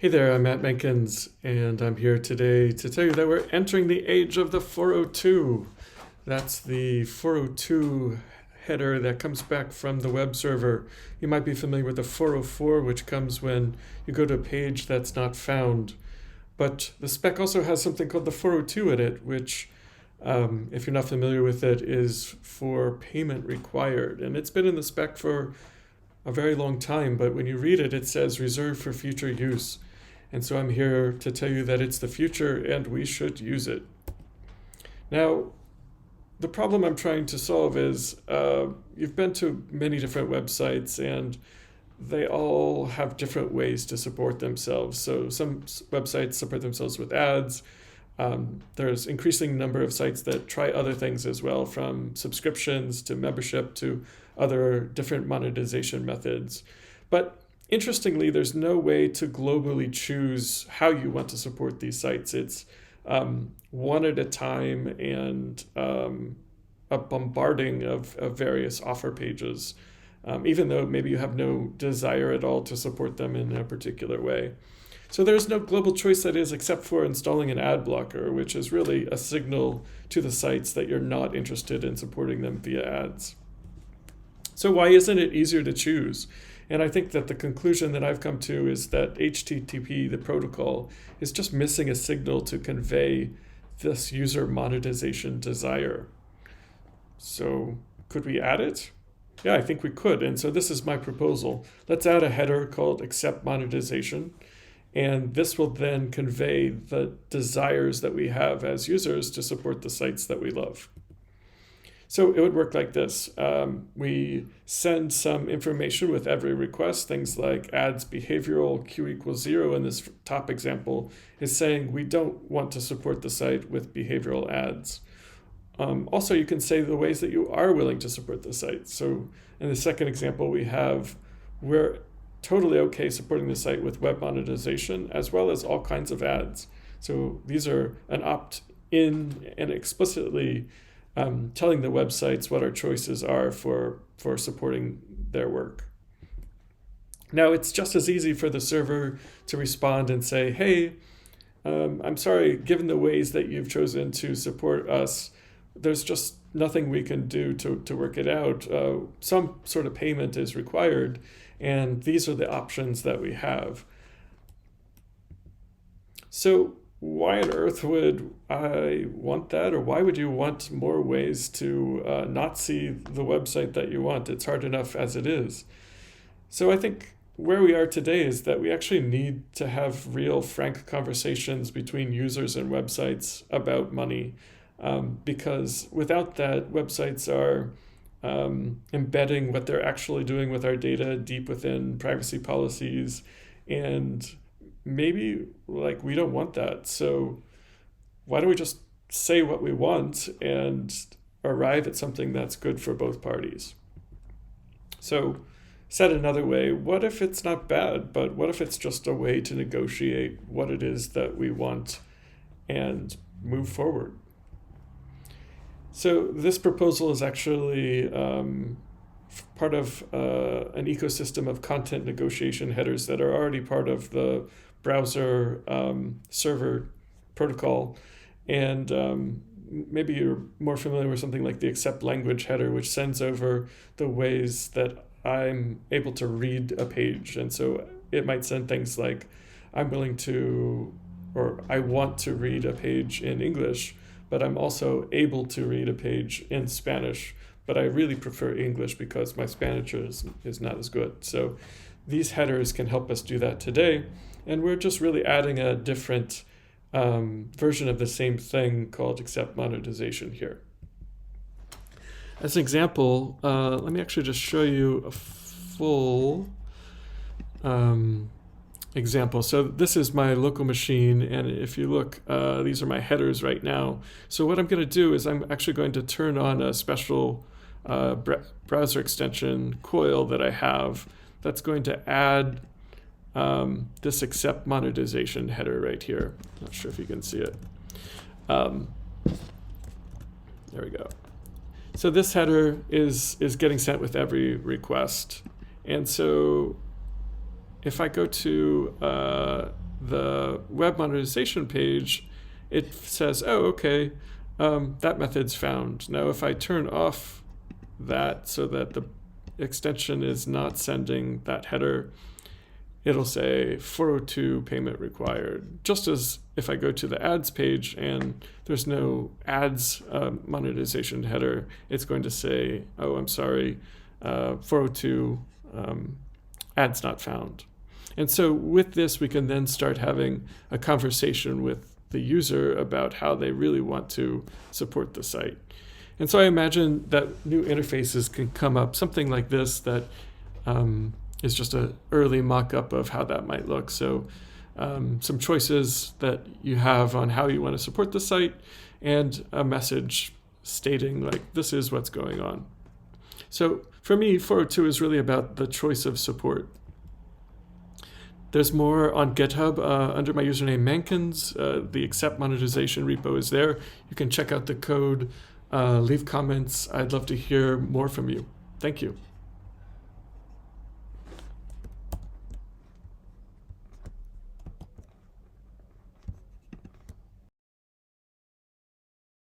Hey there, I'm Matt Mankins, and I'm here today to tell you that we're entering the age of the 402. That's the 402 header that comes back from the web server. You might be familiar with the 404, which comes when you go to a page that's not found. But the spec also has something called the 402 in it, which, if you're not familiar with it, is for payment required. And it's been in the spec for a very long time, but when you read it, it says reserved for future use. And so I'm here to tell you that it's the future and we should use it. Now, the problem I'm trying to solve is you've been to many different websites and they all have different ways to support themselves. So some websites support themselves with ads. There's increasing number of sites that try other things as well, from subscriptions to membership to other different monetization methods. But interestingly, there's no way to globally choose how you want to support these sites. It's one at a time and a bombarding of various offer pages, even though maybe you have no desire at all to support them in a particular way. So there's no global choice that is, except for installing an ad blocker, which is really a signal to the sites that you're not interested in supporting them via ads. So why isn't it easier to choose? And I think that the conclusion that I've come to is that HTTP, the protocol, is just missing a signal to convey this user monetization desire. So could we add it? Yeah, I think we could. And so this is my proposal. Let's add a header called accept monetization. And this will then convey the desires that we have as users to support the sites that we love. So it would work like this. We send some information with every request, things like ads behavioral q equals 0 in this top example is saying we don't want to support the site with behavioral ads. Also, you can say the ways that you are willing to support the site. So in the second example, we're totally okay supporting the site with web monetization as well as all kinds of ads. So these are an opt-in and explicitly telling the websites what our choices are for supporting their work. Now, it's just as easy for the server to respond and say, hey, I'm sorry, given the ways that you've chosen to support us, there's just nothing we can do to work it out. Some sort of payment is required, and these are the options that we have. So why on earth would I want that? Or why would you want more ways to not see the website that you want? It's hard enough as it is. So I think where we are today is that we actually need to have real, frank conversations between users and websites about money. Because without that, websites are embedding what they're actually doing with our data deep within privacy policies, and maybe we don't want that. So why don't we just say what we want and arrive at something that's good for both parties? So said another way, what if it's not bad, but what if it's just a way to negotiate what it is that we want and move forward? So this proposal is actually part of an ecosystem of content negotiation headers that are already part of the browser server protocol. And maybe you're more familiar with something like the accept language header, which sends over the ways that I'm able to read a page. And so it might send things like, I'm willing to, or I want to read a page in English, but I'm also able to read a page in Spanish, but I really prefer English because my Spanish is not as good. So these headers can help us do that today, and we're just really adding a different version of the same thing called accept monetization here. As an example, let me actually just show you a full example. So this is my local machine, and if you look, these are my headers right now. So what I'm going to do is I'm actually going to turn on a special browser extension coil that I have that's going to add this accept monetization header right here. Not sure if you can see it. There we go. So this header is getting sent with every request. And so if I go to the web monetization page, it says, oh, okay, that method's found. Now, if I turn off that so that the extension is not sending that header, it'll say 402 payment required. Just as if I go to the ads page and there's no ads monetization header, it's going to say, oh, I'm sorry, 402 ads not found. And so with this, we can then start having a conversation with the user about how they really want to support the site. And so I imagine that new interfaces can come up, something like this that is just an early mock-up of how that might look. So some choices that you have on how you want to support the site, and a message stating like, this is what's going on. So for me, 402 is really about the choice of support. There's more on GitHub under my username Mankins. The accept monetization repo is there. You can check out the code, leave comments. I'd love to hear more from you. Thank you.